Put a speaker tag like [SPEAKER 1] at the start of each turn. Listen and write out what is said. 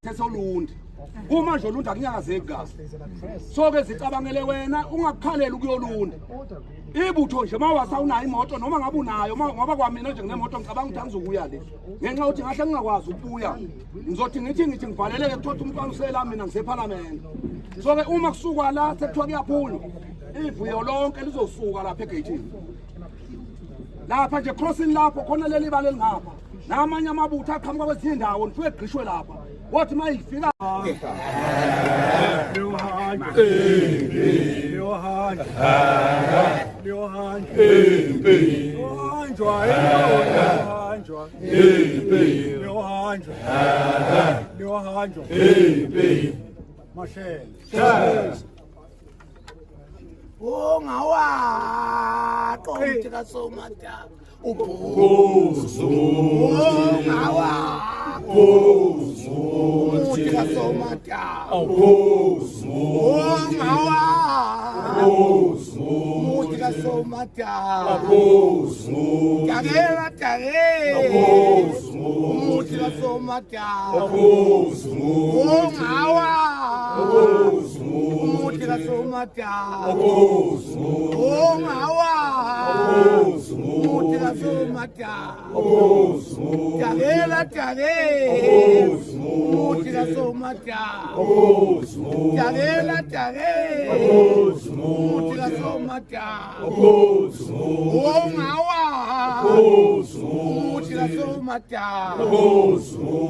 [SPEAKER 1] Sesolundi uma nje olunda kunyakazeki kahle so ke zicabangele wena ungakukhalela ukuyolunda ibutho nje mawasa unayo imoto noma ngabe unayo ngoba kwamina nje nginemoto ngicabanga ukuthi angizokuya le ngenxa ukuthi ngahle ngingakwazi ukubuya ngizothi ngithi ngivaleleke kuthola umfana usela mina ngiseparlament so ke uma kusuka la sekuthiwa kuyaphunywa ivuyo lonke lizosuka lapha egate lapha nje crossing lapho khona leli bale lingapha namanye amabutho aqhamuka kwezinye indawo nifike egqishwe lapha wathi mayifika
[SPEAKER 2] Ngawa konke somata ubuzo ngawa ubuzo somata ubuzo ngawa ubuzo somata ubuzo kagera ubuzo somata ubuzo ngawa ubuzo somata ubuzo ngawa ubuzo somata ubuzo kagera ubuzo somata ubuzo kagera ubuzo somata ubuzo ngawa ubuzo somata ubuzo